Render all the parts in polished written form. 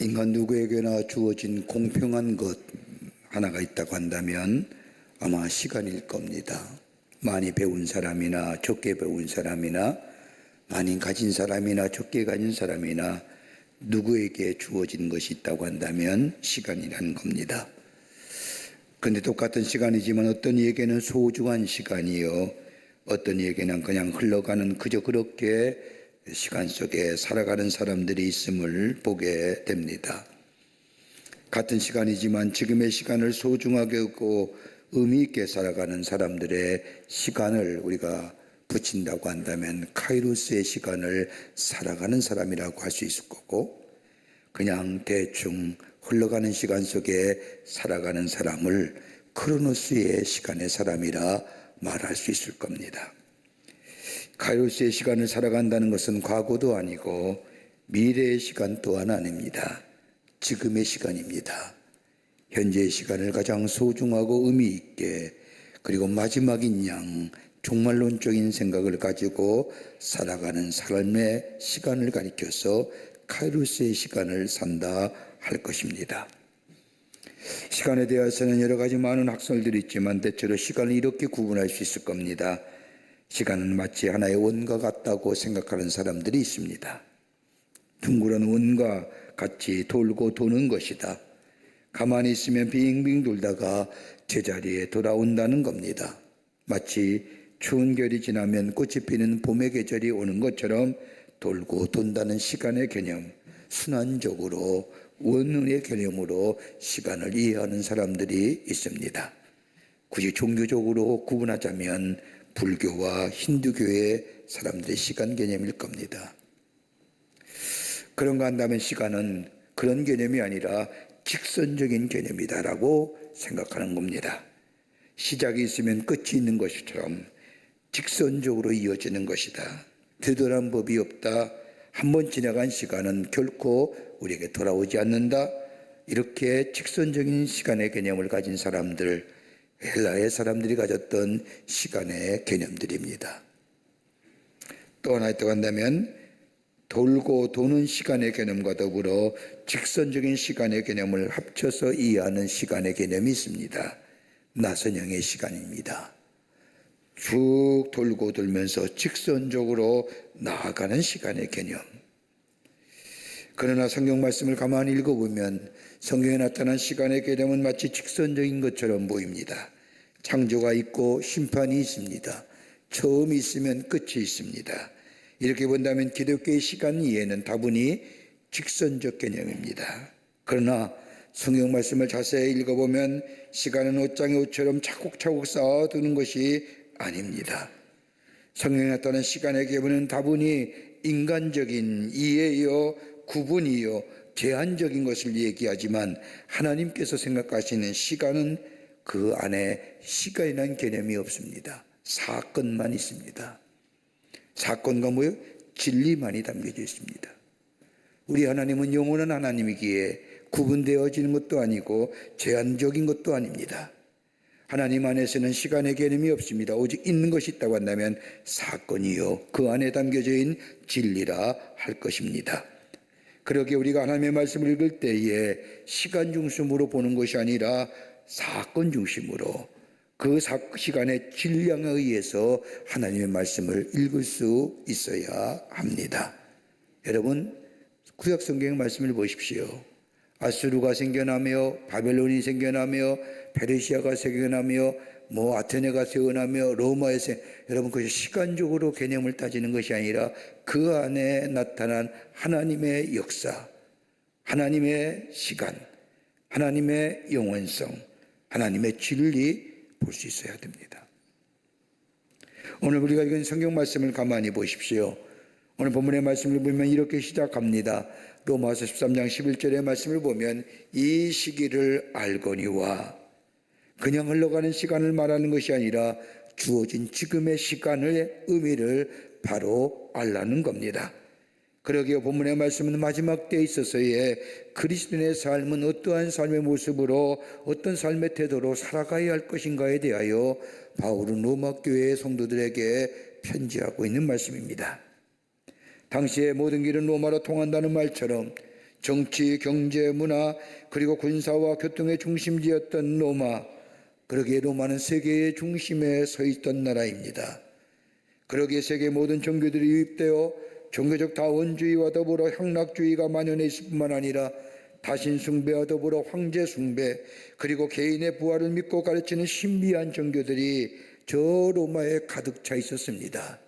인간 누구에게나 주어진 공평한 것 하나가 있다고 한다면 아마 시간일 겁니다. 많이 배운 사람이나 적게 배운 사람이나 많이 가진 사람이나 적게 가진 사람이나 누구에게 주어진 것이 있다고 한다면 시간이라는 겁니다. 그런데 똑같은 시간이지만 어떤 이에게는 소중한 시간이요, 어떤 이에게는 그냥 흘러가는 그저 그렇게 시간 속에 살아가는 사람들이 있음을 보게 됩니다. 같은 시간이지만 지금의 시간을 소중하게 여기고 의미 있게 살아가는 사람들의 시간을 우리가 붙인다고 한다면 카이로스의 시간을 살아가는 사람이라고 할 수 있을 거고, 그냥 대충 흘러가는 시간 속에 살아가는 사람을 크로노스의 시간의 사람이라 말할 수 있을 겁니다. 카이로스의 시간을 살아간다는 것은 과거도 아니고 미래의 시간 또한 아닙니다. 지금의 시간입니다. 현재의 시간을 가장 소중하고 의미 있게, 그리고 마지막인 양 종말론적인 생각을 가지고 살아가는 삶의 시간을 가리켜서 카이로스의 시간을 산다 할 것입니다. 시간에 대해서는 여러 가지 많은 학설들이 있지만 대체로 시간을 이렇게 구분할 수 있을 겁니다. 시간은 마치 하나의 원과 같다고 생각하는 사람들이 있습니다. 둥그런 원과 같이 돌고 도는 것이다. 가만히 있으면 빙빙 돌다가 제자리에 돌아온다는 겁니다. 마치 추운 겨울이 지나면 꽃이 피는 봄의 계절이 오는 것처럼 돌고 돈다는 시간의 개념, 순환적으로 원의 개념으로 시간을 이해하는 사람들이 있습니다. 굳이 종교적으로 구분하자면 불교와 힌두교의 사람들의 시간 개념일 겁니다. 그런가 한다면 시간은 그런 개념이 아니라 직선적인 개념이다라고 생각하는 겁니다. 시작이 있으면 끝이 있는 것처럼 직선적으로 이어지는 것이다. 되돌아온 법이 없다. 한번 지나간 시간은 결코 우리에게 돌아오지 않는다. 이렇게 직선적인 시간의 개념을 가진 사람들, 헬라의 사람들이 가졌던 시간의 개념들입니다. 또 하나 있다고 한다면 돌고 도는 시간의 개념과 더불어 직선적인 시간의 개념을 합쳐서 이해하는 시간의 개념이 있습니다. 나선형의 시간입니다. 쭉 돌고 돌면서 직선적으로 나아가는 시간의 개념. 그러나 성경 말씀을 가만히 읽어보면 성경에 나타난 시간의 개념은 마치 직선적인 것처럼 보입니다. 창조가 있고 심판이 있습니다. 처음이 있으면 끝이 있습니다. 이렇게 본다면 기독교의 시간 이해는 다분히 직선적 개념입니다. 그러나 성경 말씀을 자세히 읽어보면 시간은 옷장의 옷처럼 차곡차곡 쌓아두는 것이 아닙니다. 성경에 나타난 시간의 개념은 다분히 인간적인 이해요, 구분이요, 제한적인 것을 얘기하지만 하나님께서 생각하시는 시간은 그 안에 시간이라는 개념이 없습니다. 사건만 있습니다. 사건과 뭐예요? 진리만이 담겨져 있습니다. 우리 하나님은 영원한 하나님이기에 구분되어지는 것도 아니고 제한적인 것도 아닙니다. 하나님 안에서는 시간의 개념이 없습니다. 오직 있는 것이 있다고 한다면 사건이요, 그 안에 담겨져 있는 진리라 할 것입니다. 그러기에 우리가 하나님의 말씀을 읽을 때에 시간 중심으로 보는 것이 아니라 사건 중심으로 그 시간의 질량에 의해서 하나님의 말씀을 읽을 수 있어야 합니다. 여러분, 구약 성경의 말씀을 보십시오. 아수르가 생겨나며 바벨론이 생겨나며 페르시아가 생겨나며 아테네가 세어나며 여러분, 그것이 시간적으로 개념을 따지는 것이 아니라 그 안에 나타난 하나님의 역사, 하나님의 시간, 하나님의 영원성, 하나님의 진리 볼 수 있어야 됩니다. 오늘 우리가 읽은 성경 말씀을 가만히 보십시오. 오늘 본문의 말씀을 보면 이렇게 시작합니다. 로마서 13장 11절의 말씀을 보면 이 시기를 알거니와, 그냥 흘러가는 시간을 말하는 것이 아니라 주어진 지금의 시간의 의미를 바로 알라는 겁니다. 그러기에 본문의 말씀은 마지막 때에 있어서의 그리스도인의 삶은 어떠한 삶의 모습으로, 어떤 삶의 태도로 살아가야 할 것인가에 대하여 바울은 로마 교회의 성도들에게 편지하고 있는 말씀입니다. 당시에 모든 길은 로마로 통한다는 말처럼 정치, 경제, 문화 그리고 군사와 교통의 중심지였던 로마, 그러기에 로마는 세계의 중심에 서 있던 나라입니다. 그러기에 세계 모든 종교들이 유입되어 종교적 다원주의와 더불어 향락주의가 만연해 있을 뿐만 아니라 다신 숭배와 더불어 황제 숭배 그리고 개인의 부활을 믿고 가르치는 신비한 종교들이 저 로마에 가득 차 있었습니다.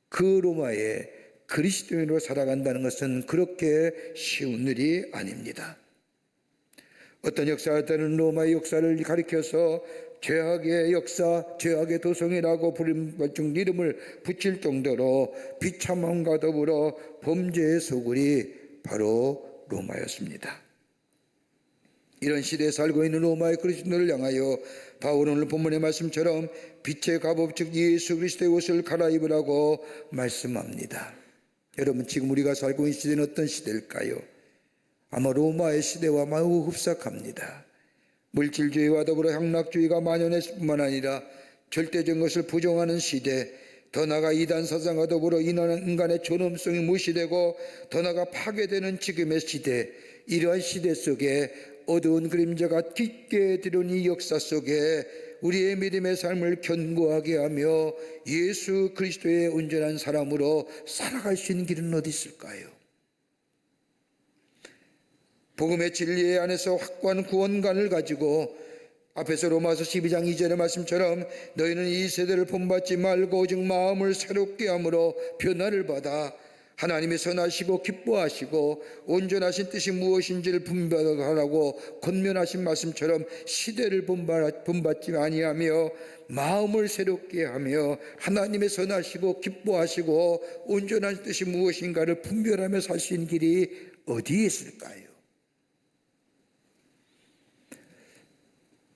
그 로마에 그리스도인으로 살아간다는 것은 그렇게 쉬운 일이 아닙니다. 어떤 역사들은 로마의 역사를 가리켜서 죄악의 역사, 죄악의 도성이라고 이름을 붙일 정도로 비참함과 더불어 범죄의 소굴이 바로 로마였습니다. 이런 시대에 살고 있는 로마의 그리스도인들을 향하여 바울은 오늘 본문의 말씀처럼 빛의 갑옷 즉 예수 그리스도의 옷을 갈아입으라고 말씀합니다. 여러분, 지금 우리가 살고 있는 시대는 어떤 시대일까요? 아마 로마의 시대와 매우 흡사합니다. 물질주의와 더불어 향락주의가 만연했을 뿐만 아니라 절대적인 것을 부정하는 시대, 더 나아가 이단 사상과 더불어 인간의 존엄성이 무시되고 더 나아가 파괴되는 지금의 시대, 이러한 시대 속에 어두운 그림자가 깊게 들어온 이 역사 속에 우리의 믿음의 삶을 견고하게 하며 예수 그리스도의 온전한 사람으로 살아갈 수 있는 길은 어디 있을까요? 복음의 진리 안에서 확고한 구원관을 가지고 앞에서 로마서 12장 2절의 말씀처럼 너희는 이 세대를 본받지 말고 오직 마음을 새롭게 함으로 변화를 받아 하나님의 선하시고 기뻐하시고 온전하신 뜻이 무엇인지를 분별하라고 권면하신 말씀처럼 시대를 본받지 아니하며 마음을 새롭게 하며 하나님의 선하시고 기뻐하시고 온전한 뜻이 무엇인가를 분별하며 살 수 있는 길이 어디에 있을까요?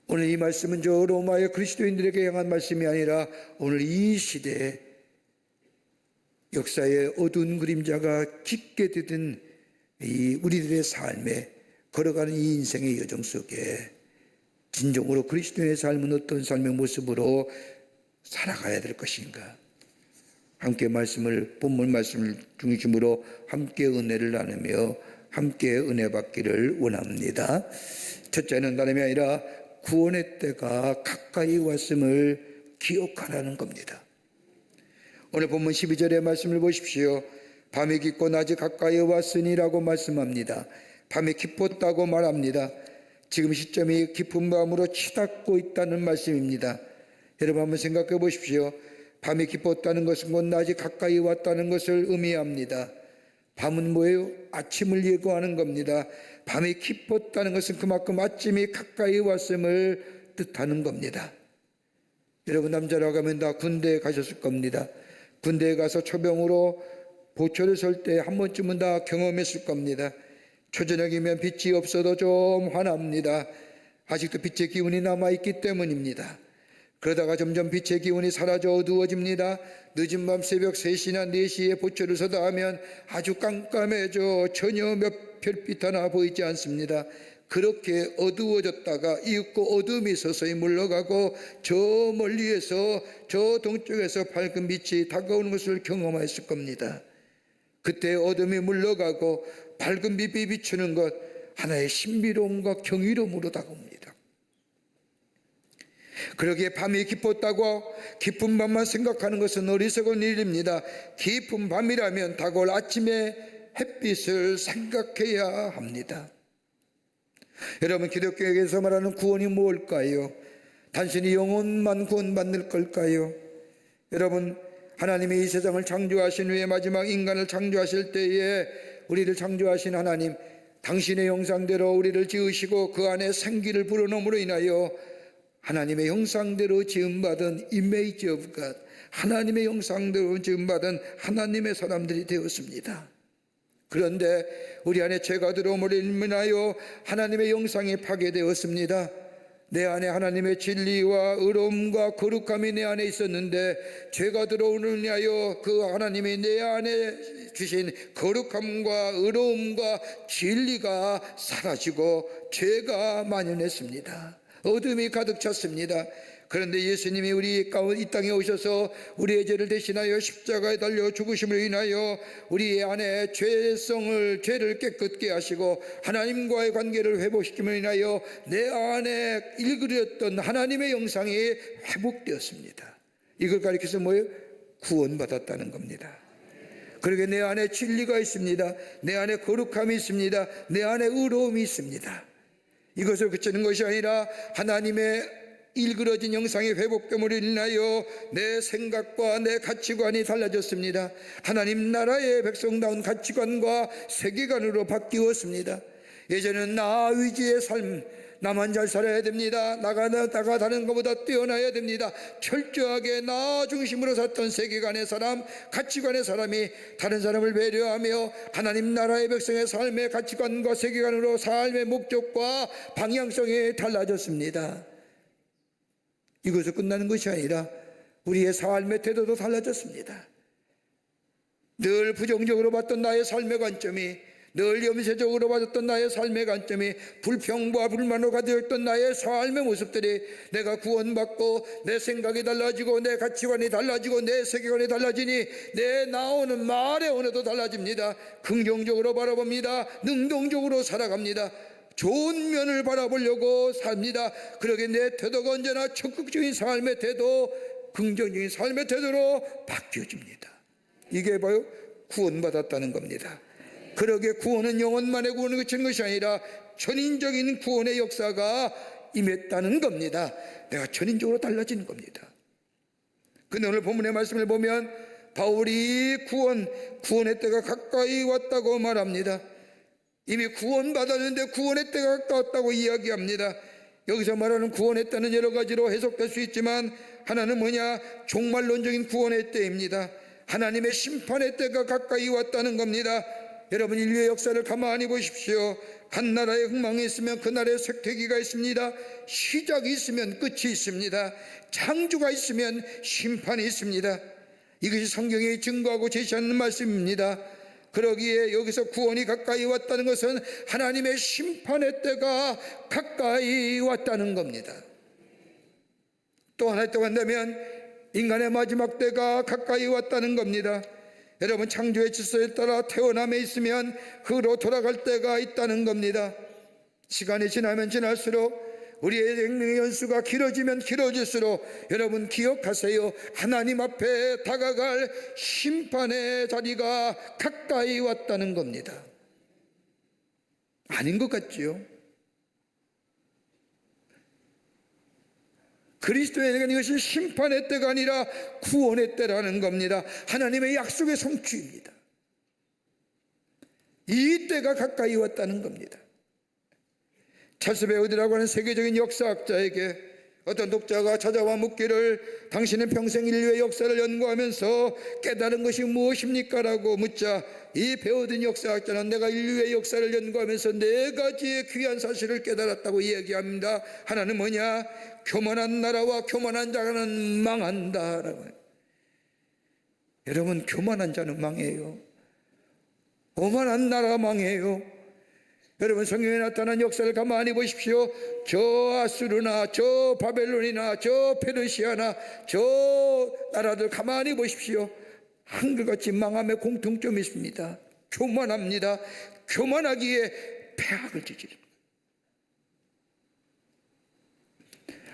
오늘 이 말씀은 저 로마의 그리스도인들에게 향한 말씀이 아니라 오늘 이 시대에 역사의 어두운 그림자가 깊게 드든 이 우리들의 삶에 걸어가는 이 인생의 여정 속에 진정으로 그리스도인의 삶은 어떤 삶의 모습으로 살아가야 될 것인가? 함께 본문 말씀을 중심으로 함께 은혜를 나누며 함께 은혜 받기를 원합니다. 첫째는 다름이 아니라 구원의 때가 가까이 왔음을 기억하라는 겁니다. 오늘 본문 12절의 말씀을 보십시오. 밤이 깊고 낮이 가까이 왔으니라고 말씀합니다. 밤이 깊었다고 말합니다. 지금 시점이 깊은 밤으로 치닫고 있다는 말씀입니다. 여러분 한번 생각해 보십시오. 밤이 깊었다는 것은 곧 낮이 가까이 왔다는 것을 의미합니다. 밤은 뭐예요? 아침을 예고하는 겁니다. 밤이 깊었다는 것은 그만큼 아침이 가까이 왔음을 뜻하는 겁니다. 여러분, 남자라고 하면 다 군대에 가셨을 겁니다. 군대에 가서 초병으로 보초를 설 때 한 번쯤은 다 경험했을 겁니다. 초저녁이면 빛이 없어도 좀 화납니다. 아직도 빛의 기운이 남아있기 때문입니다. 그러다가 점점 빛의 기운이 사라져 어두워집니다. 늦은 밤 새벽 3시나 4시에 보초를 서다 하면 아주 깜깜해져 전혀 몇 별빛 하나 보이지 않습니다. 그렇게 어두워졌다가 이윽고 어둠이 서서히 물러가고 저 멀리에서 저 동쪽에서 밝은 빛이 다가오는 것을 경험했을 겁니다. 그때 어둠이 물러가고 밝은 빛이 비추는 것, 하나의 신비로움과 경이로움으로 다가옵니다. 그러기에 밤이 깊었다고 깊은 밤만 생각하는 것은 어리석은 일입니다. 깊은 밤이라면 다가올 아침의 햇빛을 생각해야 합니다. 여러분, 기독교에서 말하는 구원이 뭘까요? 단순히 영혼만 구원받는 걸까요? 여러분, 하나님이 이 세상을 창조하신 후에 마지막 인간을 창조하실 때에 우리를 창조하신 하나님, 당신의 형상대로 우리를 지으시고 그 안에 생기를 불어넣음으로 인하여 하나님의 형상대로 지음받은 이미지 오브 갓, 하나님의 형상대로 지음받은 하나님의 사람들이 되었습니다. 그런데 우리 안에 죄가 들어옴으로 인하여 하나님의 형상이 파괴되었습니다. 내 안에 하나님의 진리와 의로움과 거룩함이 내 안에 있었는데 죄가 들어오는 인하여 그 하나님이 내 안에 주신 거룩함과 의로움과 진리가 사라지고 죄가 만연했습니다. 어둠이 가득 찼습니다. 그런데 예수님이 우리 가운데 이 땅에 오셔서 우리의 죄를 대신하여 십자가에 달려 죽으심을 인하여 우리 안에 죄를 깨끗게 하시고 하나님과의 관계를 회복시킴을 인하여 내 안에 일그렸던 하나님의 영상이 회복되었습니다. 이걸 가리켜서 뭐예요? 구원받았다는 겁니다. 그러게 내 안에 진리가 있습니다. 내 안에 거룩함이 있습니다. 내 안에 의로움이 있습니다. 이것을 그치는 것이 아니라 하나님의 일그러진 영상이 회복됨으로 인하여 내 생각과 내 가치관이 달라졌습니다. 하나님 나라의 백성다운 가치관과 세계관으로 바뀌었습니다. 예전에는 나 위주의 삶, 나만 잘 살아야 됩니다. 나가 다른 것보다 뛰어나야 됩니다. 철저하게 나 중심으로 살던 세계관의 사람, 가치관의 사람이 다른 사람을 배려하며 하나님 나라의 백성의 삶의 가치관과 세계관으로 삶의 목적과 방향성이 달라졌습니다. 이것으로 끝나는 것이 아니라 우리의 삶의 태도도 달라졌습니다. 늘 부정적으로 봤던 나의 삶의 관점이, 늘 염세적으로 봤던 나의 삶의 관점이, 불평과 불만으로 가득했던 나의 삶의 모습들이 내가 구원받고 내 생각이 달라지고 내 가치관이 달라지고 내 세계관이 달라지니 내 나오는 말의 언어도 달라집니다. 긍정적으로 바라봅니다. 능동적으로 살아갑니다. 좋은 면을 바라보려고 삽니다. 그러게 내 태도가 언제나 적극적인 삶의 태도, 긍정적인 삶의 태도로 바뀌어집니다. 이게 바로 구원받았다는 겁니다. 그러게 구원은 영혼만의 구원을 그치는 것이 아니라 전인적인 구원의 역사가 임했다는 겁니다. 내가 전인적으로 달라지는 겁니다. 근데 오늘 본문의 말씀을 보면 바울이 구원의 때가 가까이 왔다고 말합니다. 이미 구원받았는데 구원의 때가 가까웠다고 이야기합니다. 여기서 말하는 구원의 때는 여러 가지로 해석될 수 있지만 하나는 뭐냐? 종말론적인 구원의 때입니다. 하나님의 심판의 때가 가까이 왔다는 겁니다. 여러분, 인류의 역사를 가만히 보십시오. 한 나라의 흥망이 있으면 그 나라의 쇠퇴기가 있습니다. 시작이 있으면 끝이 있습니다. 창조가 있으면 심판이 있습니다. 이것이 성경이 증거하고 제시하는 말씀입니다. 그러기에 여기서 구원이 가까이 왔다는 것은 하나님의 심판의 때가 가까이 왔다는 겁니다. 또 하나 또 한다면 인간의 마지막 때가 가까이 왔다는 겁니다. 여러분, 창조의 질서에 따라 태어남에 있으면 그로 돌아갈 때가 있다는 겁니다. 시간이 지나면 지날수록 우리의 생명의 연수가 길어지면 길어질수록 여러분 기억하세요. 하나님 앞에 다가갈 심판의 자리가 가까이 왔다는 겁니다. 아닌 것 같지요? 그리스도에게는 이것이 심판의 때가 아니라 구원의 때라는 겁니다. 하나님의 약속의 성취입니다. 이 때가 가까이 왔다는 겁니다. 찰스 베어드라고 하는 세계적인 역사학자에게 어떤 독자가 찾아와 묻기를 당신은 평생 인류의 역사를 연구하면서 깨달은 것이 무엇입니까? 라고 묻자 이 베어든 역사학자는 내가 인류의 역사를 연구하면서 4가지의 귀한 사실을 깨달았다고 이야기합니다. 하나는 뭐냐? 교만한 나라와 교만한 자는 망한다 라고. 여러분, 교만한 자는 망해요. 오만한 나라가 망해요. 여러분, 성경에 나타난 역사를 가만히 보십시오. 저 아수르나 저 바벨론이나 저 페르시아나 저 나라들 가만히 보십시오. 한결같이 망함의 공통점이 있습니다. 교만합니다. 교만하기에 폐악을 저지릅니다.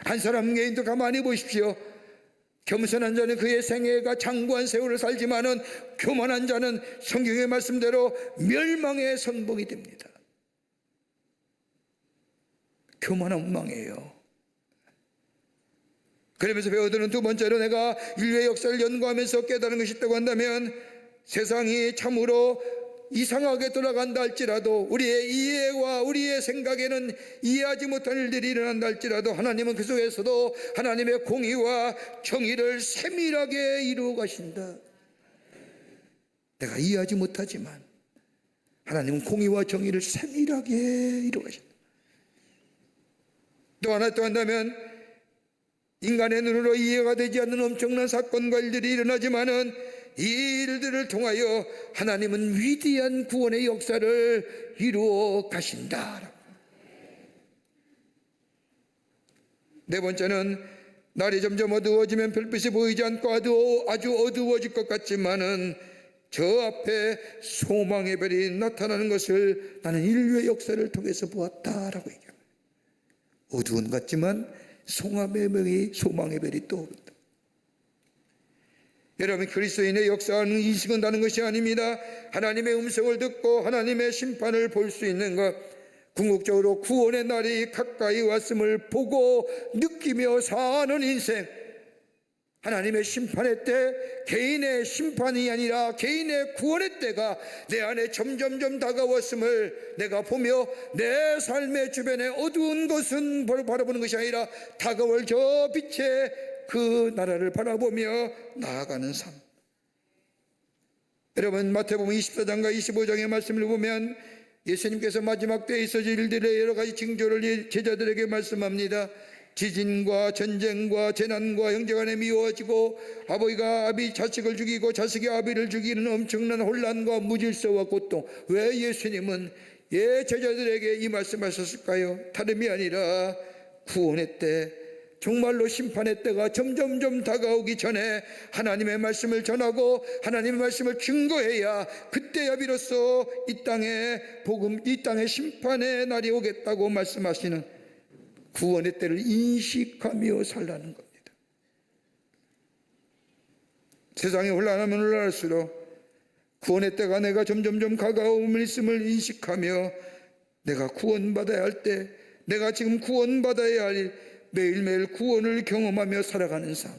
한 사람 개인도 가만히 보십시오. 겸손한 자는 그의 생애가 장구한 세월을 살지만은 교만한 자는 성경의 말씀대로 멸망의 선봉이 됩니다. 교만하면 망해요. 그러면서 베어드는 두 번째로 내가 인류의 역사를 연구하면서 깨달은 것이 있다고 한다면 세상이 참으로 이상하게 돌아간다 할지라도 우리의 이해와 우리의 생각에는 이해하지 못한 일들이 일어난다 할지라도 하나님은 그 속에서도 하나님의 공의와 정의를 세밀하게 이루어 가신다. 내가 이해하지 못하지만 하나님은 공의와 정의를 세밀하게 이루어 가신다. 또 하나 또 한다면 인간의 눈으로 이해가 되지 않는 엄청난 사건과 일들이 일어나지만은 이 일들을 통하여 하나님은 위대한 구원의 역사를 이루어 가신다. 네 번째는 날이 점점 어두워지면 별빛이 보이지 않고 아주 어두워질 것 같지만은 저 앞에 소망의 별이 나타나는 것을 나는 인류의 역사를 통해서 보았다라고 얘기합니다. 어두운 것 같지만 소망의 별이 떠오른다. 여러분, 그리스도인의 역사는 인식한다는 것이 아닙니다. 하나님의 음성을 듣고 하나님의 심판을 볼 수 있는 것, 궁극적으로 구원의 날이 가까이 왔음을 보고 느끼며 사는 인생, 하나님의 심판의 때, 개인의 심판이 아니라 개인의 구원의 때가 내 안에 점점점 다가왔음을 내가 보며 내 삶의 주변에 어두운 것은 바라보는 것이 아니라 다가올 저 빛의 그 나라를 바라보며 나아가는 삶. 여러분, 마태복음 24장과 25장의 말씀을 보면 예수님께서 마지막 때에 있어질 일들의 여러 가지 징조를 제자들에게 말씀합니다. 지진과 전쟁과 재난과 형제간에 미워지고 아버지가 자식을 죽이고 자식이 아비를 죽이는 엄청난 혼란과 무질서와 고통. 왜 예수님은 제자들에게 이 말씀하셨을까요? 다름이 아니라 구원의 때, 정말로 심판의 때가 점점점 다가오기 전에 하나님의 말씀을 전하고 하나님의 말씀을 증거해야 그때야 비로소 이 땅의 심판의 날이 오겠다고 말씀하시는 구원의 때를 인식하며 살라는 겁니다. 세상이 혼란하면 혼란할수록 구원의 때가 내가 점점점 가까움을 있음을 인식하며 내가 구원받아야 할 때, 내가 지금 구원받아야 할 매일매일 구원을 경험하며 살아가는 삶.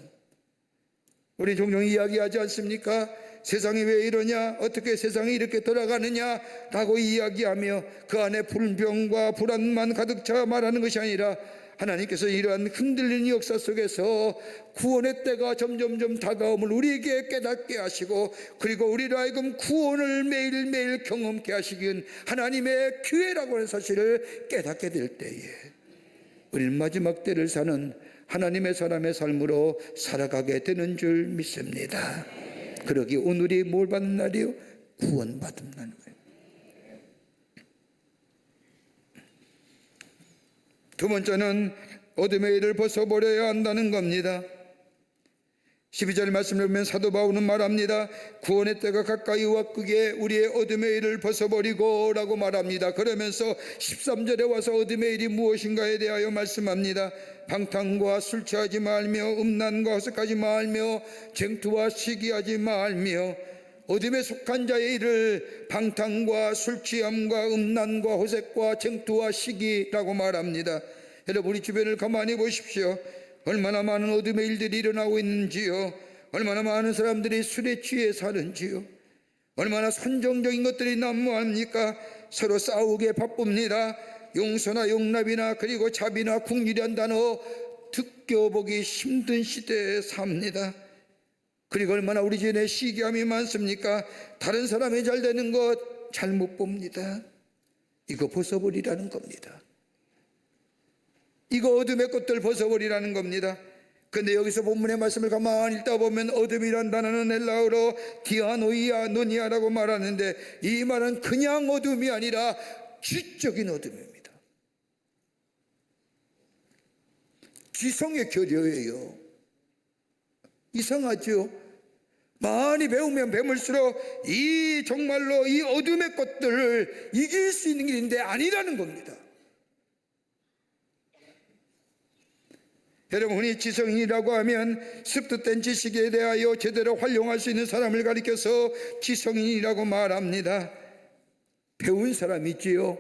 우리 종종 이야기하지 않습니까? 세상이 왜 이러냐, 어떻게 세상이 이렇게 돌아가느냐 라고 이야기하며 그 안에 불병과 불안만 가득 차 말하는 것이 아니라 하나님께서 이러한 흔들리는 역사 속에서 구원의 때가 점점점 다가옴을 우리에게 깨닫게 하시고, 그리고 우리로 하여금 구원을 매일매일 경험케 하시긴 하나님의 기회라고 하는 사실을 깨닫게 될 때에 우리는 마지막 때를 사는 하나님의 사람의 삶으로 살아가게 되는 줄 믿습니다. 그러기 오늘이 뭘 받는 날이요? 구원받은 날이에요. 두 번째는 어둠의 일을 벗어버려야 한다는 겁니다. 12절 말씀을 보면 사도 바울은 말합니다. 구원의 때가 가까이 왔기에 우리의 어둠의 일을 벗어버리고 라고 말합니다. 그러면서 13절에 와서 어둠의 일이 무엇인가에 대하여 말씀합니다. 방탕과 술 취하지 말며 음란과 헛색하지 말며 쟁투와 시기하지 말며. 어둠에 속한 자의 일을 방탕과 술 취함과 음란과 호색과 쟁투와 시기라고 말합니다. 여러분, 우리 주변을 가만히 보십시오. 얼마나 많은 어둠의 일들이 일어나고 있는지요. 얼마나 많은 사람들이 술에 취해 사는지요. 얼마나 선정적인 것들이 난무합니까? 서로 싸우게 바쁩니다. 용서나 용납이나 그리고 자비나 긍휼이란 단어 듣겨보기 힘든 시대에 삽니다. 그리고 얼마나 우리 주변에 시기함이 많습니까? 다른 사람이 잘 되는 것 잘못 봅니다. 이거 벗어버리라는 겁니다. 이거 어둠의 것들 벗어버리라는 겁니다. 근데 여기서 본문의 말씀을 가만히 읽다 보면 어둠이란 단어는 헬라어로 디아노이아 노니아라고 말하는데, 이 말은 그냥 어둠이 아니라 지적인 어둠입니다. 지성의 결여예요. 이상하죠? 많이 배우면 배울수록 정말로 이 어둠의 것들을 이길 수 있는 길인데 아니라는 겁니다. 여러분, 흔히 지성인이라고 하면 습득된 지식에 대하여 제대로 활용할 수 있는 사람을 가리켜서 지성인이라고 말합니다. 배운 사람이지요.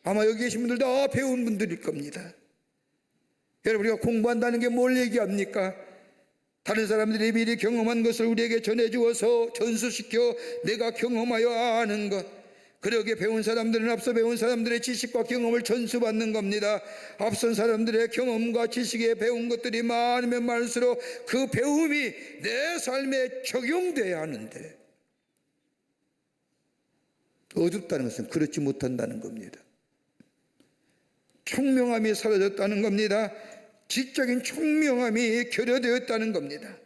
아마 여기 계신 분들 다 배운 분들일 겁니다. 여러분, 우리가 공부한다는 게 뭘 얘기합니까? 다른 사람들이 미리 경험한 것을 우리에게 전해주어서 전수시켜 내가 경험하여 아는 것. 그러기에 배운 사람들은 앞서 배운 사람들의 지식과 경험을 전수받는 겁니다. 앞선 사람들의 경험과 지식에 배운 것들이 많으면 많을수록 그 배움이 내 삶에 적용돼야 하는데, 어둡다는 것은 그렇지 못한다는 겁니다. 총명함이 사라졌다는 겁니다. 지적인 총명함이 결여되었다는 겁니다.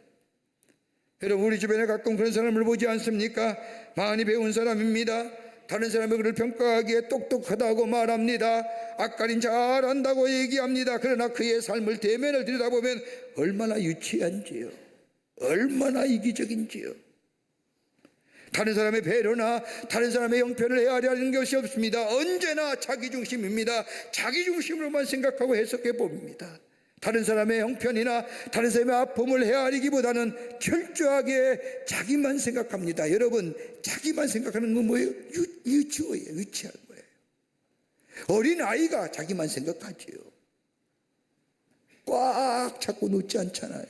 여러분, 우리 주변에 가끔 그런 사람을 보지 않습니까? 많이 배운 사람입니다. 다른 사람이 그를 평가하기에 똑똑하다고 말합니다. 악가린 잘한다고 얘기합니다. 그러나 그의 삶을 대면을 들여다보면 얼마나 유치한지요, 얼마나 이기적인지요. 다른 사람의 배려나 다른 사람의 형편을 헤아리는 것이 없습니다. 언제나 자기중심입니다. 자기중심으로만 생각하고 해석해 봅니다. 다른 사람의 형편이나 다른 사람의 아픔을 헤아리기보다는 철저하게 자기만 생각합니다. 여러분, 자기만 생각하는 건 뭐예요? 유치해요. 유치한 거예요. 어린 아이가 자기만 생각하지요. 꽉 잡고 놓지 않잖아요.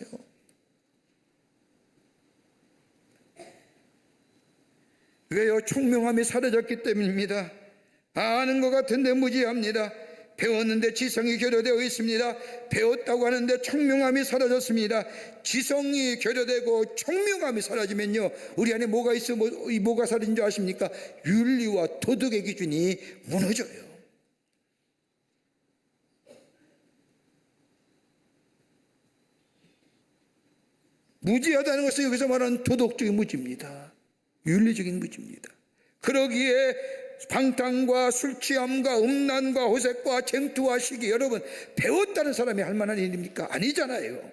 왜요? 총명함이 사라졌기 때문입니다. 아는 것 같은데 무지합니다. 배웠는데 지성이 결여되어 있습니다. 배웠다고 하는데 총명함이 사라졌습니다. 지성이 결여되고 총명함이 사라지면요, 우리 안에 뭐가 있어? 뭐가 사라진 줄 아십니까? 윤리와 도덕의 기준이 무너져요. 무지하다는 것은 여기서 말하는 도덕적인 무지입니다. 윤리적인 무지입니다. 그러기에 방탕과 술취함과 음란과 호색과 쟁투와 시기, 여러분, 배웠다는 사람이 할 만한 일입니까? 아니잖아요.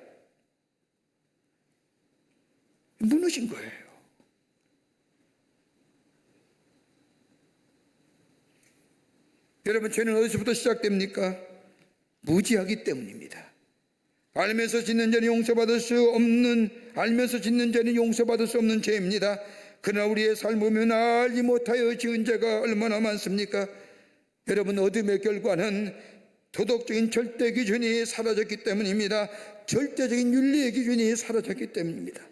무너진 거예요. 여러분, 죄는 어디서부터 시작됩니까? 무지하기 때문입니다. 알면서 짓는 죄는 용서받을 수 없는 죄입니다. 그러나 우리의 삶을 보면 알지 못하여 지은 죄가 얼마나 많습니까? 여러분, 어둠의 결과는 도덕적인 절대 기준이 사라졌기 때문입니다. 절대적인 윤리의 기준이 사라졌기 때문입니다.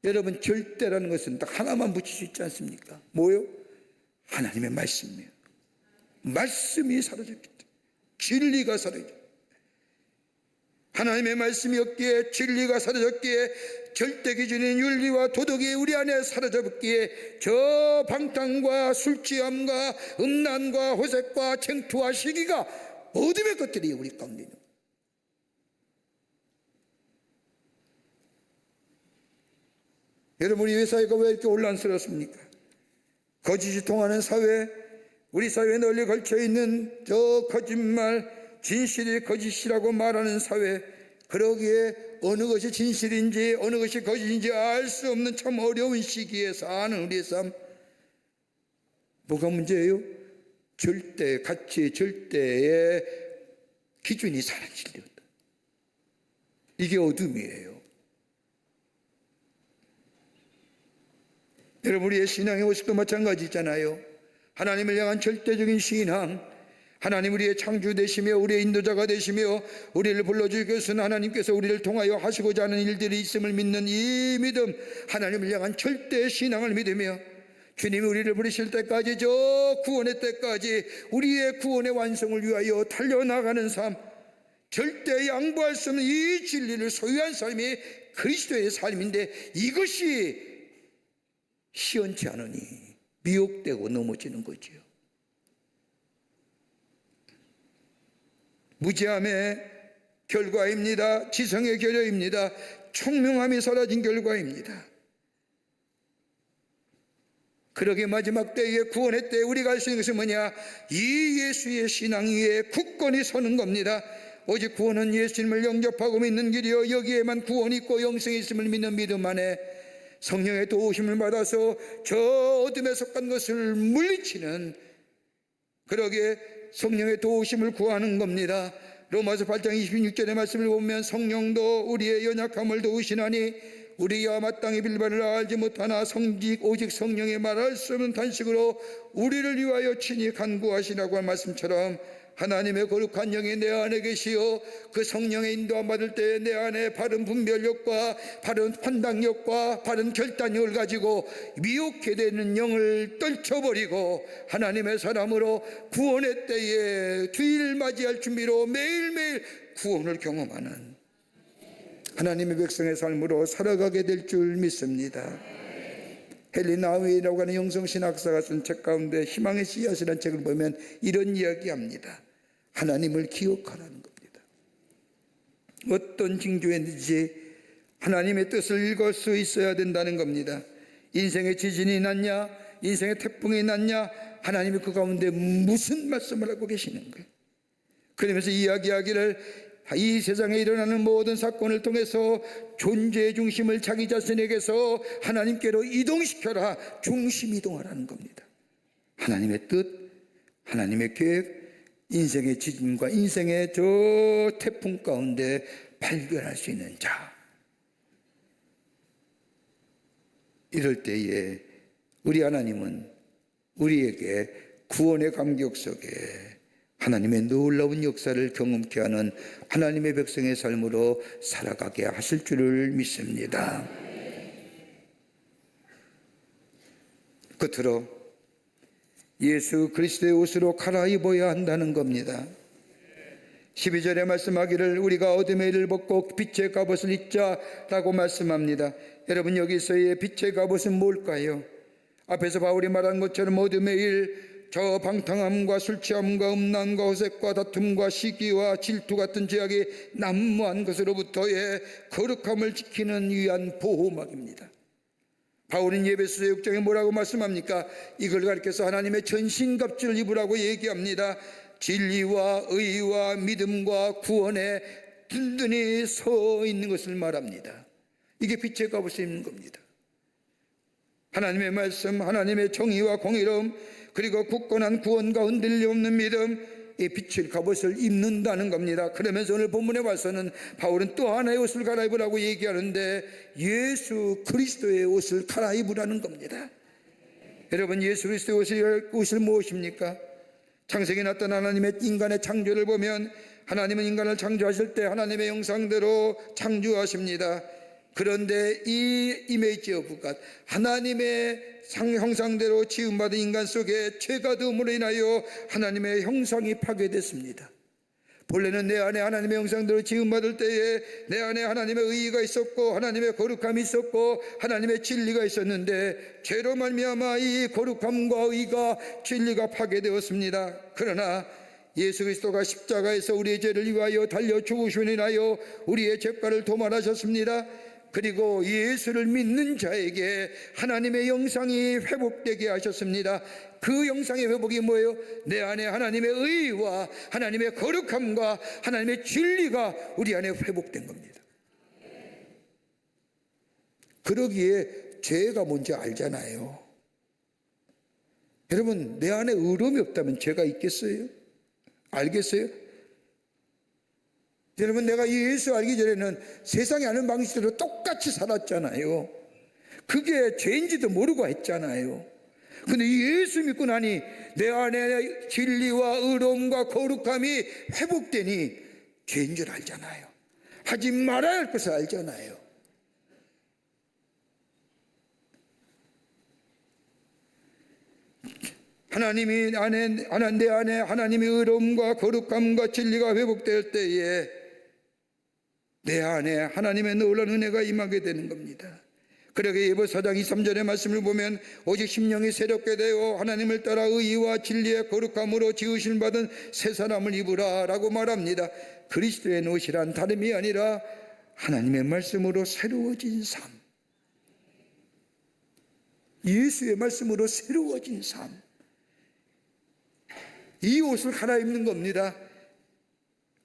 여러분, 절대라는 것은 딱 하나만 붙일 수 있지 않습니까? 뭐요? 하나님의 말씀이에요. 말씀이 사라졌기 때문에, 진리가 사라졌기, 하나님의 말씀이 없기에, 진리가 사라졌기에, 절대 기준인 윤리와 도덕이 우리 안에 사라졌기에 저 방탕과 술취함과 음란과 호색과 쟁투와 시기가 어둠의 것들이 우리 가운데 있는 거예요. 여러분, 우리 사회가 왜 이렇게 혼란스럽습니까? 거짓이 통하는 사회, 우리 사회에 널리 걸쳐있는 저 거짓말, 진실이 거짓이라고 말하는 사회, 그러기에 어느 것이 진실인지 어느 것이 거짓인지 알 수 없는 참 어려운 시기에 사는 우리의 삶, 뭐가 문제예요? 절대, 가치, 절대의 기준이 사라지려다. 이게 어둠이에요. 여러분, 우리의 신앙의 모습도 마찬가지잖아요. 하나님을 향한 절대적인 신앙, 하나님 우리의 창주 되시며 우리의 인도자가 되시며 우리를 불러주기 위해서는 하나님께서 우리를 통하여 하시고자 하는 일들이 있음을 믿는 이 믿음, 하나님을 향한 절대 신앙을 믿으며 주님이 우리를 부르실 때까지, 저 구원의 때까지 우리의 구원의 완성을 위하여 달려나가는 삶, 절대 양보할 수 없는 이 진리를 소유한 삶이 그리스도의 삶인데, 이것이 시원치 않으니 미혹되고 넘어지는 거지요. 무지함의 결과입니다. 지성의 결여입니다. 총명함이 사라진 결과입니다. 그러게 마지막 때에, 구원의 때에 우리가 할 수 있는 것은 뭐냐? 이 예수의 신앙 위에 굳건히 서는 겁니다. 오직 구원은 예수님을 영접하고 믿는 길이요, 여기에만 구원이 있고 영생이 있음을 믿는 믿음 안에 성령의 도우심을 받아서 저 어둠에 속한 것을 물리치는, 그러기에 성령의 도우심을 구하는 겁니다. 로마서 8장 26절의 말씀을 보면 성령도 우리의 연약함을 도우시나니 우리가 마땅히 빌바를 알지 못하나 오직 성령의 말할 수 없는 단식으로 우리를 위하여 친히 간구하시라고 한 말씀처럼, 하나님의 거룩한 영이 내 안에 계시어 그 성령의 인도함 받을 때 내 안에 바른 분별력과 바른 판단력과 바른 결단력을 가지고 미혹해 되는 영을 떨쳐버리고 하나님의 사람으로 구원의 때에 주일 맞이할 준비로 매일매일 구원을 경험하는 하나님의 백성의 삶으로 살아가게 될 줄 믿습니다. 헨리 나우이라고 하는 영성신학사가 쓴 책 가운데 희망의 씨앗이라는 책을 보면 이런 이야기합니다. 하나님을 기억하라는 겁니다. 어떤 징조인지 하나님의 뜻을 읽을 수 있어야 된다는 겁니다. 인생의 지진이 났냐, 인생의 태풍이 났냐? 하나님이 그 가운데 무슨 말씀을 하고 계시는 거예요? 그러면서 이야기하기를 이 세상에 일어나는 모든 사건을 통해서 존재의 중심을 자기 자신에게서 하나님께로 이동시켜라. 중심 이동하라는 겁니다. 하나님의 뜻, 하나님의 계획, 인생의 지진과 인생의 저 태풍 가운데 발견할 수 있는 자. 이럴 때에 우리 하나님은 우리에게 구원의 감격 속에 하나님의 놀라운 역사를 경험케 하는 하나님의 백성의 삶으로 살아가게 하실 줄을 믿습니다. 끝으로 예수 그리스도의 옷으로 갈아입어야 한다는 겁니다. 12절에 말씀하기를 우리가 어둠의 일을 벗고 빛의 갑옷을 입자라고 말씀합니다. 여러분, 여기서의 빛의 갑옷은 뭘까요? 앞에서 바울이 말한 것처럼 어둠의 일, 저 방탕함과 술 취함과 음란과 호색과 다툼과 시기와 질투 같은 죄악이 난무한 것으로부터의 거룩함을 지키는 위한 보호막입니다. 바울은 에베소서 6장에 뭐라고 말씀합니까? 이걸 가리켜서 하나님의 전신갑주를 입으라고 얘기합니다. 진리와 의와 믿음과 구원에 든든히 서 있는 것을 말합니다. 이게 빛의 갑옷을 입는 겁니다. 하나님의 말씀, 하나님의 정의와 공의로움, 그리고 굳건한 구원과 흔들림 없는 믿음, 이 빛의 갑옷을 입는다는 겁니다. 그러면서 오늘 본문에 와서는 바울은 또 하나의 옷을 갈아입으라고 얘기하는데 예수 그리스도의 옷을 갈아입으라는 겁니다. 여러분, 예수 그리스도의 옷을 무엇입니까? 창세기에 나타난 하나님의 인간의 창조를 보면 하나님은 인간을 창조하실 때 하나님의 형상대로 창조하십니다. 그런데 이 이미지 오브 갓, 하나님의 형상대로 지음받은 인간 속에 죄가 됨으로 인하여 하나님의 형상이 파괴됐습니다. 본래는 내 안에 하나님의 형상대로 지음받을 때에 내 안에 하나님의 의의가 있었고 하나님의 거룩함이 있었고 하나님의 진리가 있었는데 죄로 말미암아 이 거룩함과 의의가 진리가 파괴되었습니다. 그러나 예수 그리스도가 십자가에서 우리의 죄를 위하여 달려 죽으심으로 인하여 우리의 죄가를 도말하셨습니다. 그리고 예수를 믿는 자에게 하나님의 영상이 회복되게 하셨습니다. 그 영상의 회복이 뭐예요? 내 안에 하나님의 의와 하나님의 거룩함과 하나님의 진리가 우리 안에 회복된 겁니다. 그러기에 죄가 뭔지 알잖아요. 여러분, 내 안에 의로움이 없다면 죄가 있겠어요? 알겠어요? 여러분, 내가 예수 알기 전에는 세상에 아는 방식대로 똑같이 살았잖아요. 그게 죄인지도 모르고 했잖아요. 근데 예수 믿고 나니 내 안에 진리와 의로움과 거룩함이 회복되니 죄인 줄 알잖아요. 하지 말아야 할 것을 알잖아요. 하나님이 내 안에 하나님의 의로움과 거룩함과 진리가 회복될 때에 내 안에 하나님의 놀라운 은혜가 임하게 되는 겁니다. 그러게 에베소 4장 23절의 말씀을 보면 오직 심령이 새롭게 되어 하나님을 따라 의와 진리의 거룩함으로 지으심 받은 새 사람을 입으라 라고 말합니다. 그리스도의 옷이란 다름이 아니라 하나님의 말씀으로 새로워진 삶, 예수의 말씀으로 새로워진 삶, 이 옷을 갈아입는 겁니다.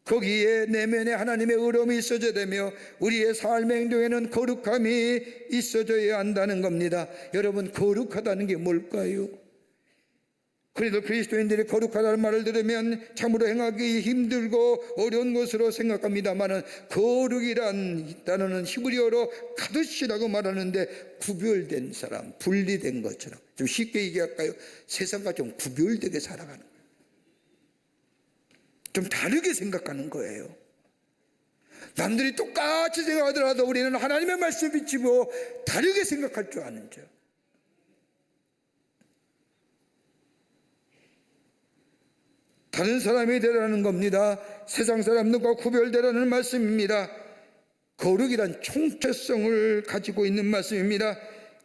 거기에 내면에 하나님의 의로움이 있어져야 되며 우리의 삶의 행동에는 거룩함이 있어져야 한다는 겁니다. 여러분, 거룩하다는 게 뭘까요? 그래도 그리스도인들이 거룩하다는 말을 들으면 참으로 행하기 힘들고 어려운 것으로 생각합니다만 거룩이란 단어는 히브리어로 카도시라고 말하는데 구별된 사람, 분리된 것처럼, 좀 쉽게 얘기할까요? 세상과 좀 구별되게 살아가는 거예요. 좀 다르게 생각하는 거예요. 남들이 똑같이 생각하더라도 우리는 하나님의 말씀 비치고 다르게 생각할 줄 아는 자. 다른 사람이 되라는 겁니다. 세상 사람들과 구별되라는 말씀입니다. 거룩이란 총체성을 가지고 있는 말씀입니다.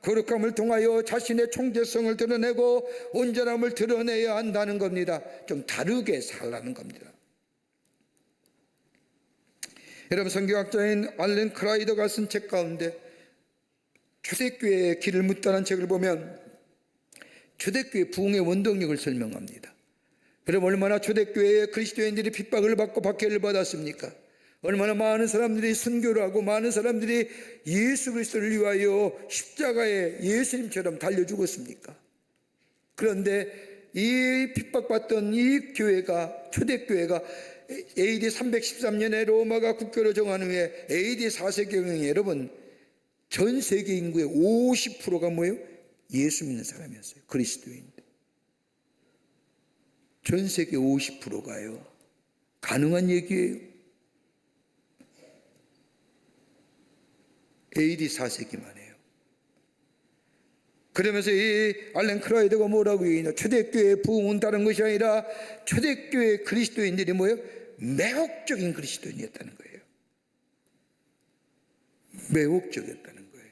거룩함을 통하여 자신의 총체성을 드러내고 온전함을 드러내야 한다는 겁니다. 좀 다르게 살라는 겁니다. 여러분, 성경학자인 알렌 크라이더가 쓴 책 가운데 초대교회의 길을 묻다는 책을 보면 초대교회 부흥의 원동력을 설명합니다. 그럼 얼마나 초대교회의 그리스도인들이 핍박을 받고 박해를 받았습니까? 얼마나 많은 사람들이 순교를 하고 많은 사람들이 예수 그리스도를 위하여 십자가에 예수님처럼 달려 죽었습니까? 그런데 이 핍박받던 이 교회가, 초대교회가 AD 313년에 로마가 국교로 정한 후에 AD 4세경에 여러분 전 세계 인구의 50%가 뭐예요? 예수 믿는 사람이었어요. 그리스도인. 전 세계 50%가요. 가능한 얘기예요. AD 4세기만 해요. 그러면서 이 알렌 크라이더가 뭐라고 얘기하냐? 초대교회의 부흥은 다른 것이 아니라 초대교회 그리스도인들이 뭐예요? 매혹적인 그리스도인이었다는 거예요. 매혹적이었다는 거예요.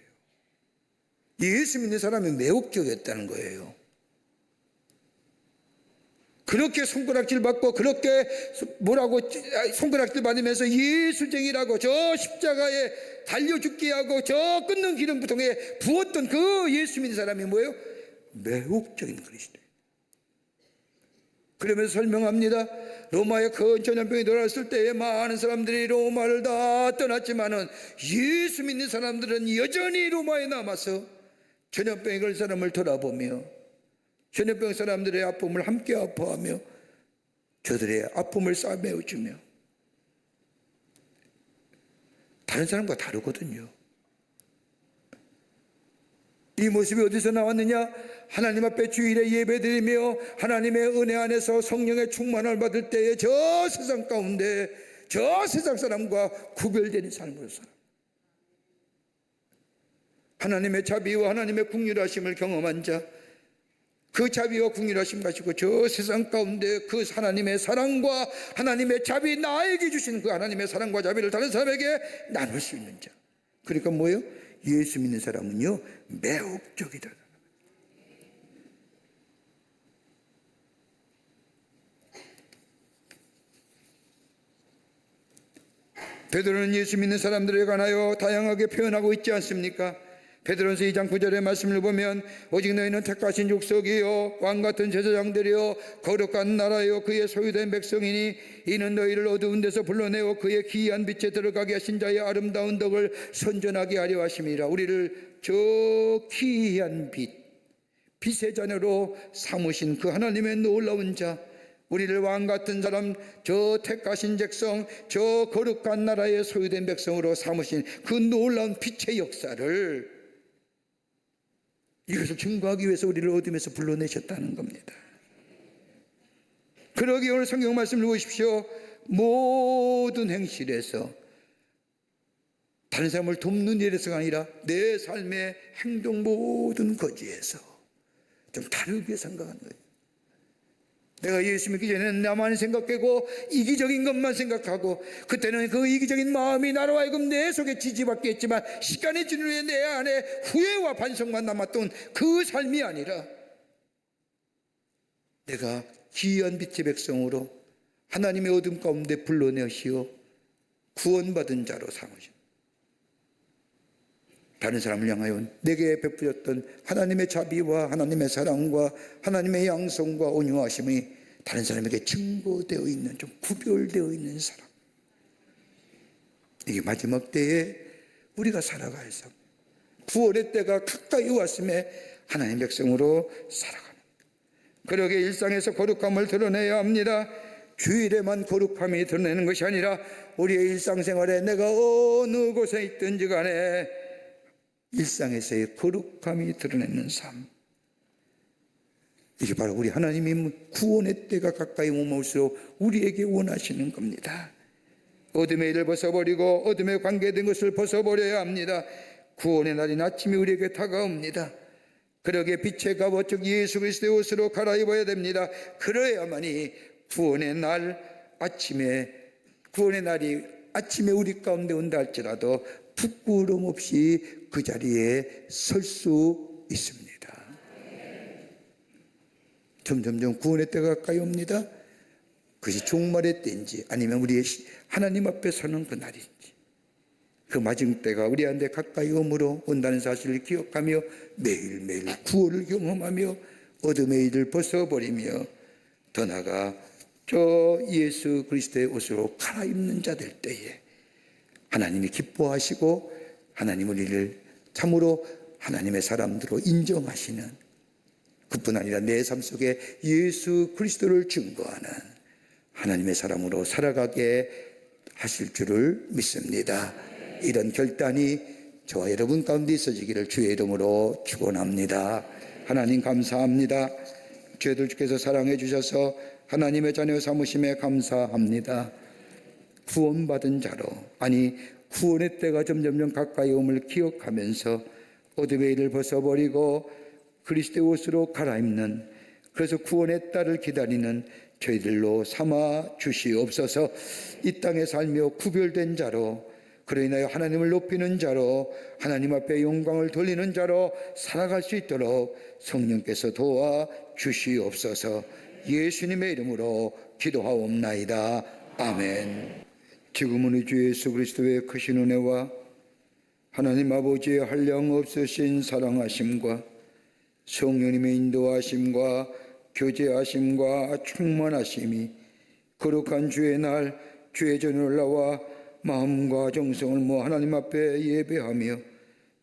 예수 믿는 사람이 매혹적이었다는 거예요. 그렇게 손가락질 받고 그렇게 뭐라고 손가락질 받으면서 예수쟁이라고 저 십자가에 달려 죽게 하고 저 끊는 기름부통에 부었던 그 예수 믿는 사람이 뭐예요? 매혹적인 그리스도예요. 그러면서 설명합니다. 로마의 큰 전염병이 돌아왔을 때에 많은 사람들이 로마를 다 떠났지만은 예수 믿는 사람들은 여전히 로마에 남아서 전염병에 걸린 사람을 돌아보며 전염병 사람들의 아픔을 함께 아파하며 저들의 아픔을 싸매어주며 다른 사람과 다르거든요. 이 모습이 어디서 나왔느냐? 하나님 앞에 주일에 예배드리며 하나님의 은혜 안에서 성령의 충만을 받을 때에 저 세상 가운데 저 세상 사람과 구별되는 삶으로 살아. 하나님의 자비와 하나님의 긍휼하심을 경험한 자, 그 자비와 긍휼하심 가지고 저 세상 가운데 그 하나님의 사랑과 하나님의 자비, 나에게 주신 그 하나님의 사랑과 자비를 다른 사람에게 나눌 수 있는 자. 그러니까 뭐예요? 예수 믿는 사람은요 매혹적이다. 베드로는 예수 믿는 사람들에 관하여 다양하게 표현하고 있지 않습니까? 베드로전서 2장 9절의 말씀을 보면 오직 너희는 택하신 족속이요 왕같은 제사장들이요 거룩한 나라요 그의 소유된 백성이니 이는 너희를 어두운 데서 불러내어 그의 기이한 빛에 들어가게 하신 자의 아름다운 덕을 선전하게 하려 하심이라. 우리를 저 기이한 빛의 자녀로 삼으신 그 하나님의 놀라운 자, 우리를 왕같은 사람, 저 택하신 백성, 저 거룩한 나라의 소유된 백성으로 삼으신 그 놀라운 빛의 역사를, 이것을 증거하기 위해서 우리를 어둠에서 불러내셨다는 겁니다. 그러기에 오늘 성경 말씀을 보십시오. 모든 행실에서, 다른 사람을 돕는 일에서가 아니라 내 삶의 행동 모든 거지에서 좀 다르게 생각하는 거예요. 내가 예수 믿기 전에는 나만 생각하고 이기적인 것만 생각하고, 그때는 그 이기적인 마음이 나로 하여금 내 속에 지지받게 했지만 시간이 지난 후에 내 안에 후회와 반성만 남았던 그 삶이 아니라 내가 기이한 빛의 백성으로 하나님의 어둠 가운데 불러내시어 구원받은 자로 삼으신, 다른 사람을 향하여 내게 베풀었던 하나님의 자비와 하나님의 사랑과 하나님의 양성과 온유하심이 다른 사람에게 증거되어 있는, 좀 구별되어 있는 사람, 이게 마지막 때에 우리가 살아갈 삶, 구원의 때가 가까이 왔음에 하나님의 백성으로 살아가는, 그러게 일상에서 거룩함을 드러내야 합니다. 주일에만 거룩함이 드러내는 것이 아니라 우리의 일상생활에 내가 어느 곳에 있든지 간에 일상에서의 거룩함이 드러내는 삶, 이게 바로 우리 하나님이 구원의 때가 가까이 오면올수록 우리에게 원하시는 겁니다. 어둠의 일을 벗어버리고 어둠에 관계된 것을 벗어버려야 합니다. 구원의 날인 아침이 우리에게 다가옵니다. 그러기에 빛의 갑옷 즉 예수 그리스도의 옷으로 갈아입어야 됩니다. 그래야만이 구원의 날이 아침에 우리 가운데 온다 할지라도 부끄러움 없이 그 자리에 설 수 있습니다. 점점점 구원의 때가 가까이 옵니다. 그것이 종말의 때인지 아니면 우리의 하나님 앞에 서는 그 날인지, 그 마지막 때가 우리한테 가까이 온다는 사실을 기억하며 매일매일 구원을 경험하며 어둠의 일을 벗어버리며 더 나아가 저 예수 그리스도의 옷으로 갈아입는 자 될 때에 하나님이 기뻐하시고 하나님의 일을 참으로 하나님의 사람들로 인정하시는, 그뿐 아니라 내 삶 속에 예수 그리스도를 증거하는 하나님의 사람으로 살아가게 하실 줄을 믿습니다. 이런 결단이 저와 여러분 가운데 있어지기를 주의 이름으로 축원합니다. 하나님 감사합니다. 저희들 주께서 사랑해 주셔서 하나님의 자녀 삼으심에 감사합니다. 구원받은 자로, 아니 구원의 때가 점점점 가까이 옴을 기억하면서 어둠의 일을 벗어버리고 그리스도의 옷으로 갈아입는, 그래서 구원의 때를 기다리는 저희들로 삼아 주시옵소서. 이 땅에 살며 구별된 자로, 그로 인하여 하나님을 높이는 자로, 하나님 앞에 영광을 돌리는 자로 살아갈 수 있도록 성령께서 도와 주시옵소서. 예수님의 이름으로 기도하옵나이다. 아멘. 지금은 우리 주 예수 그리스도의 크신 은혜와 하나님 아버지의 한량없으신 사랑하심과 성령님의 인도하심과 교제하심과 충만하심이 거룩한 주의 날 주의 전에 올라와 마음과 정성을 모아 하나님 앞에 예배하며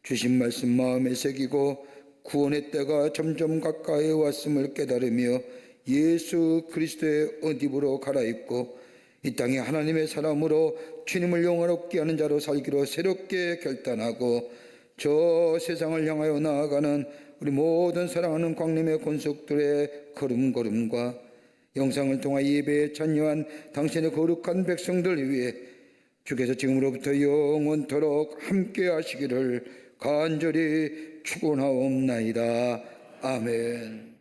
주신 말씀 마음에 새기고 구원의 때가 점점 가까이 왔음을 깨달으며 예수 그리스도의 옷 입으로 갈아입고 이 땅에 하나님의 사람으로 주님을 영화롭게 하는 자로 살기로 새롭게 결단하고 저 세상을 향하여 나아가는 우리 모든 사랑하는 광림의 권속들의 걸음걸음과 영상을 통해 예배에 참여한 당신의 거룩한 백성들 위해 주께서 지금으로부터 영원토록 함께 하시기를 간절히 축원하옵나이다. 아멘.